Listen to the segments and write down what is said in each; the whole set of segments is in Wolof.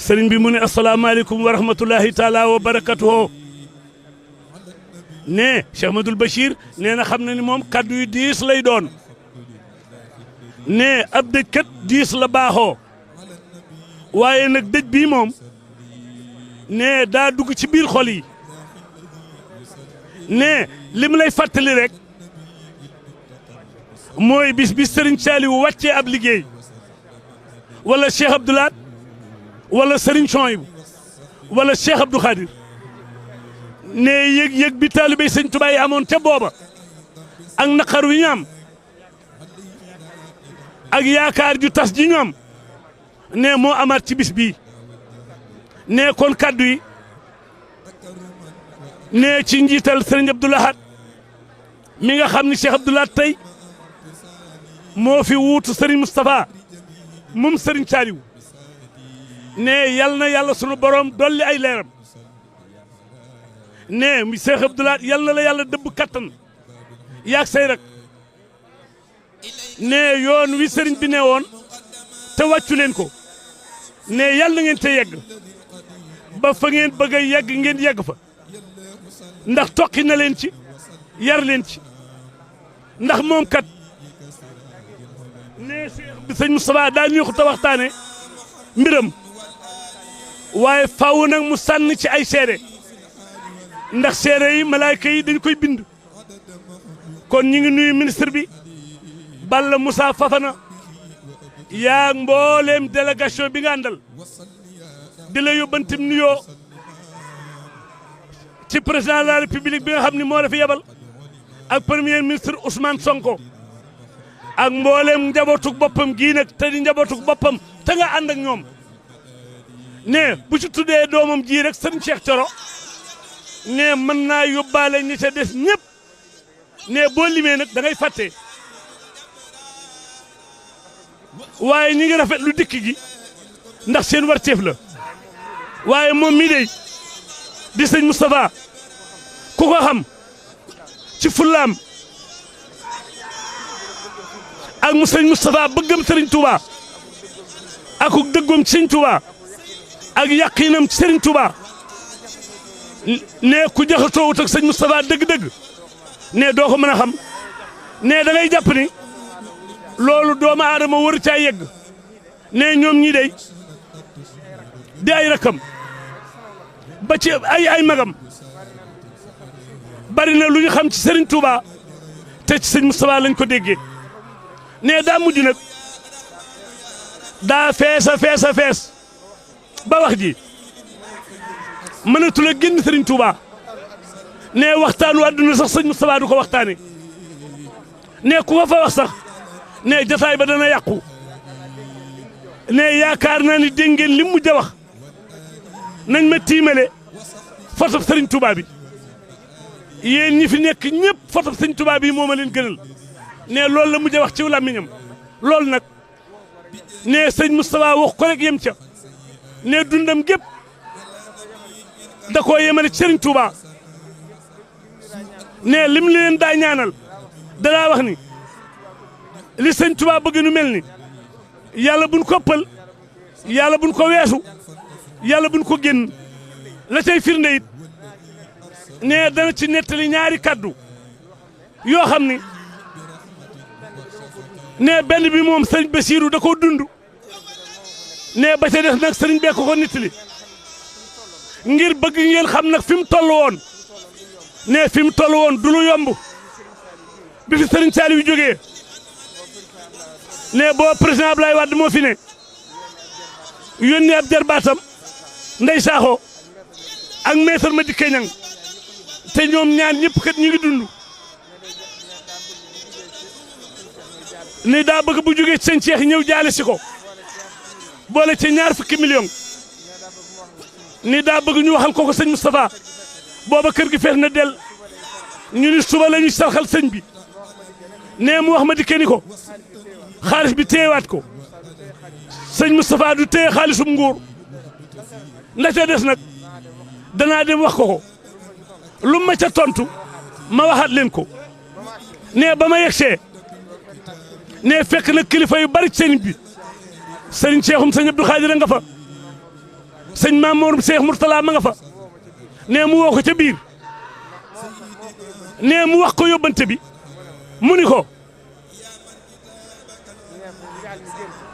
sëriñ bi mu ne asalaamaaleykum wa rahmatullahi taala wa barakatuhu ne Cheikh Ahmadoul Bachir nee na xam na ni moom kaddu yu diis lay doon ne ab dëj kat diis la baaxoo waaye nag dëj bii moom ne daa dugg ci biir xol yi ne li mu lay fàttali rek mooy bis bi Serigne Saliou wàccee ab liggéey wala Cheikh Abdou Lahad wala Serigne Souhaïbou wala Cheikh Abdou Khadir ne yëg-yëg bi taalibey Sëñ Tuubaa yi amoon ca booba ak naqar wi ñu am ak yaakaar ju tas ji ñu am ne moo amaat ci bis bii ne kon kaddu yi ne ci njiital Serigne Abdou Lahad mi nga xam ni Cheikh Abdou Lahad tey moo fi wuutu Serigne Moustapha moom Serigne Saliou ne yal na yàlla sunu borom dolli ay leeram ne mi Cheikh Abdou Lahad yal na la yàlla dëbb kattan yaag say rek ne yoon wi Serigne bi ne woon te wàccu leen ko ne yal na ngeen te yegg ba fa ngeen bëgg a yegg ngeen yegg fa ndax toqi na leen ci yar leen ci ndax moom kat ne sëñ Moustapha daa ñu ko ta waxtaane mbiram waaye faaw nag mu sànn ci ay seere ndax seere yi malaayka yi dañ koy bind kon ñi ngi nuyu ministre bi Balla Moussa Fafana yaa mbooleem délégation bi nga àndal di la yóbbantim nuyoo ci président de la république bi nga xam ni moo la fi yebal ak premier ministre Ousmane Sonko ak mbooleem njabootug boppam gii nag te di njabootug boppam te nga ànd ak ñoom ne bu ci tuddee doomam ji rek sëriñ Cheikh Thioro ne mën naa yóbbaale ñi ca des ñëpp ne boo limee nag da ngay fàtte waaye ñi ngi rafet lu dikk gi ndax seen warteef la waaye moom mii dey di sëñ Moustapha ku ko xam ci fullaam ak mu sëñ Moustapha bëggam sëriñ Touba ak dëggoom ci sëñ Touba ak yàqiinam ci sëriñ Touba ne ku jaxatoowut ak sëñ Moustapha dëgg-dëgg ne doo ko mën a xam ne da ngay jàpp ni loolu doomu aadama waru caa yegg ne ñoom ñii dey di ay rakam ba ci ay magam bari na lu ñu xam ci Serigne Touba te ci sëñ Moustapha lañ ko déggee ne daa mujj nag daa fees a fees ba wax ji mënatul a génn Serigne Touba ne waxtaanu àdduna sax sëñ Moustapha du ko waxtaane ne ku ko fa wax sax ne jataay ba dana yàqu ne yaakaar naa ni dégg ngeen li mu mujj a wax nañ ma tiimale foto Serigne Touba bi yéen ñi fi nekk ñëpp foto Serigne Touba bi moo ma leen gënal ne loolu la mujj a wax ci làmmiñam loolu nag ne sëñ Moustapha wax ko rek yem ca ne dundam gépp da koo yemale ci Serigne Touba ne lim leen daa ñaanal danaa wax ni li sëñ Touba bëgg nu mel ni yàlla buñ ko ëppal yàlla buñ ko weesu yàlla buñ ko génn la cay firnde it ne dana ci nettali ñaari kaddu yoo xam ni ne benn bi moom sëriñ Bassirou da koo dund ne ba ca des nag sëriñ bee ko nettali ngir bëgg ngeen xam nag fi mu toll woon ne fi mu toll woon du lu yomb bi fi sëriñ Saliou yu jógee ne boo président Abdoulaye Wade moo fi ne yónni ab jarbaatam Ndey Saaxo ak maître Madické Niang te ñoom ñaan ñëpp kat ñu ngi dund ni daa bëgg bu jógee sëñ Cheikh ñëw jaale si ko boole ci ñaar fukki million ni daa bëgg ñu waxal ko sëñ Moustapha booba kër gi fees na del ñu ni suba la ñuy sarxal sëñ bi nee mu wax Madické ni ko xaalis bi téyewaat ko sëñ Moustapha du téye xaalisum nguur la ca des nag danaa dem wax ko lu ma ca tontu ma waxaat leen ko ne ba ma yegsee ne fekk na kilifa yu bari sëriñ bi sëriñ Cheikhoum sëñ Abdou Khadir nga fa sëñ Mamour Cheikh Mourtala ma nga fa nee mu woo ko ca biir nee mu wax ko yóbbante bi mu ni ko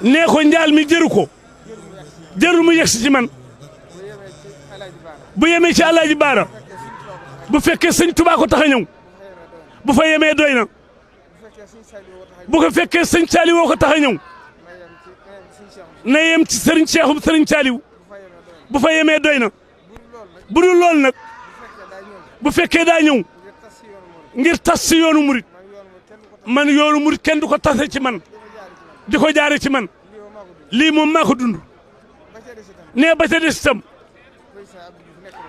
nee ko njaal mi jëru ko jërul mu yegsi ci man bu yemee ci Alaaji Baara bu fekkee sëñ Tuubaa ko tax a ñëw bu fa yemee doy na bu ko fekkee sëñ Saaliw woo ko tax a ñëw na yem ci sëriñ Seexum sëriñ Saaliw bu fa yemee doy na bu dul loolu nag bu fekkee daa ñëw ngir tas si yoonu murit man yoonu murit kenn du ko tase ci man di ko jaare ci man lii moom maa ko dund nee ba ca des itam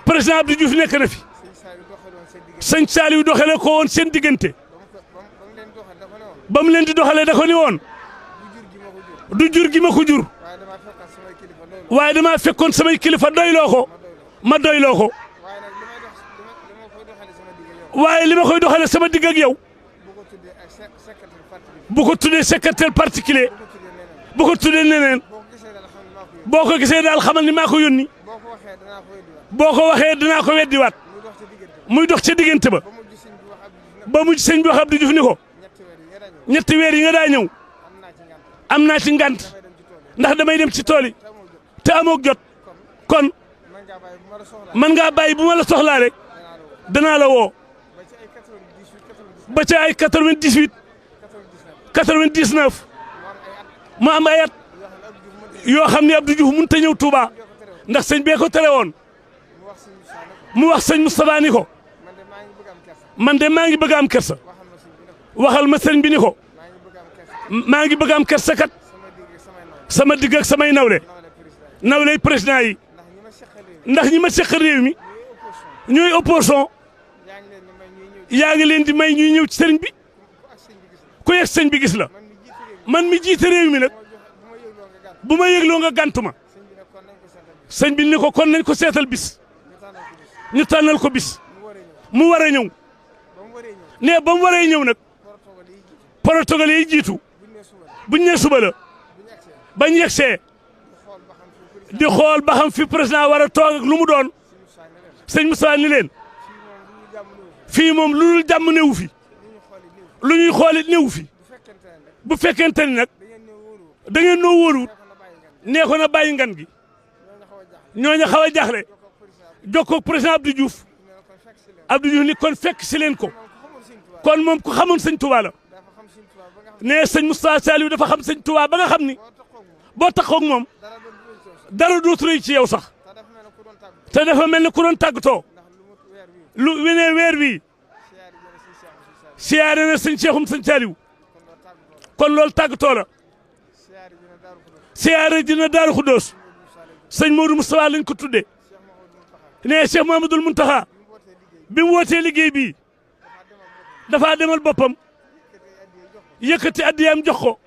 président Abdou Diouf nekk na fi sëñ Saaliw doxale ko woon seen diggante ba mu leen di doxalee da ko ni woon du jur gi ma ko jur waaye damaa fekkoon samay kilifa doyloo ko ma doyloo ko waaye li ma koy doxalee sama digg ak yow bu ko tuddee secrétaire particulier bu ko tuddee neneen boo ko gisee daal xamal ni maa ko yónni boo ko waxee danaa ko weddiwaat muy dox ca diggante ba mujj sëñ bi wax Abdou Diouf ni ko ñetti weer yi nga daa ñëw am naa ci ngant ndax damay dem ci tool yi te amoog jot kon man ngaa bàyyi bu ma la soxlaa rek danaa la woo ba ca ay 98 99 mu am ay at yoo xam ne Abdou Diouf mënut a ñëw Touba ndax sëñ bee ko tere woon mu wax sëñ Moustapha ni ko man de maa ngi bëgg am kersa waxal ma sëñ bi ni ko maa ngi bëgg am kersa kat sama digg ak samay nawle président yi ndax ñi ma seq réew mi ñooy opposition yaa ngi leen di may ñuy ñëw ci sëriñ bi ku yegg sëñ bi gis la man mi jiite réew mi nag bu ma yëgloo nga gàntu ma sëñ bi ni ko kon nañ ko seetal bis ñu tànnal ko bis mu war a ñëw ne ba mu waree ñëw nag protocole yi jiitu buñ ne suba la bañ yegsee di xool ba xam fi président war a toog ak lu mu doon sëñ Moussa ni leen fii moom lu dul jàmm newu fi lu ñuy xoolit newu fi bu fekkente ni nag da ngeen noo wóoruwut nee ko na bàyyi ngan gi ñooñu xaw a jaaxle jokkoo ak président Abdou Diouf ni kon fekk si leen ko kon moom ku xamoon sëñ Touba la nee sëñ Moustapha Saliou dafa xam sëñ Touba ba nga xam ni boo taxaw ak moom dara dootu rëy ci yow sax te dafa mel ne ku doon tàggatoo lu wenee weer wi siyaare na sëñ Cheikhoum sëñ Saliou kon loolu tàggatoo la siyaare dina Daaru Xuddoos sëñ Modou Moustapha lañ ko tuddee nee Cheikh Mouhamadoul Mountakha bi mu wootee liggéey bii dafa demal boppam yëkkati addiyaam jox ko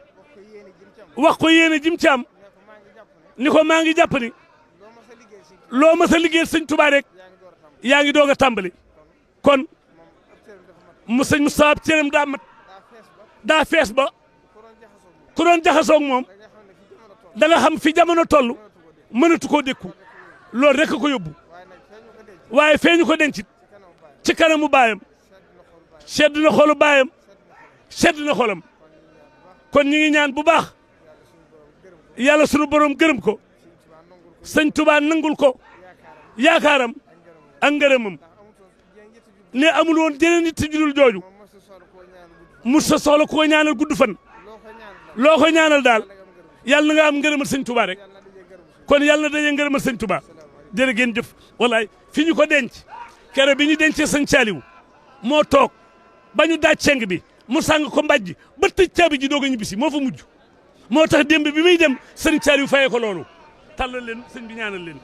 wax ko yéene jim ci am ni ko maa ngi jàpp ni loo mas a liggéeyal sëñ Touba rek yaa ngi doog a tàmbali kon mu sëñ Moustapha cëram daa mat daa fees ba ku doon jaxasoo ak moom da nga xam fi jamono toll mënatu koo dékku loolu rek ko yóbbu waaye feeñu ko dencit ci kanamu baayam sedd na xolu baayam sedd na xolam kon ñi ngi ñaan bu baax yàlla sunu borom gërëm ko sëñ Touba nangul ko yaakaaram ak ngërëmam ne amul woon jeneen nit ci judul jooju mus sa soxla ko ñaanal gudd fan loo ko ñaanal daal yàlla na nga am ngërëmal sëñ Touba rek kon yàlla na daje ngërëmal sëñ Touba jërë ngeen jëf wallaay fi ñu ko denc kere bi ñu dencee sëñ Saliou moo toog ba ñu daaj seng bi mu sàng ko mbàjj ba tëj caabi ji doog a ñibbisi moo fa mujj moo tax démb bi muy dem sëñ Saliou fayee ko loolu tàllal leen sëñ bi ñaanal leen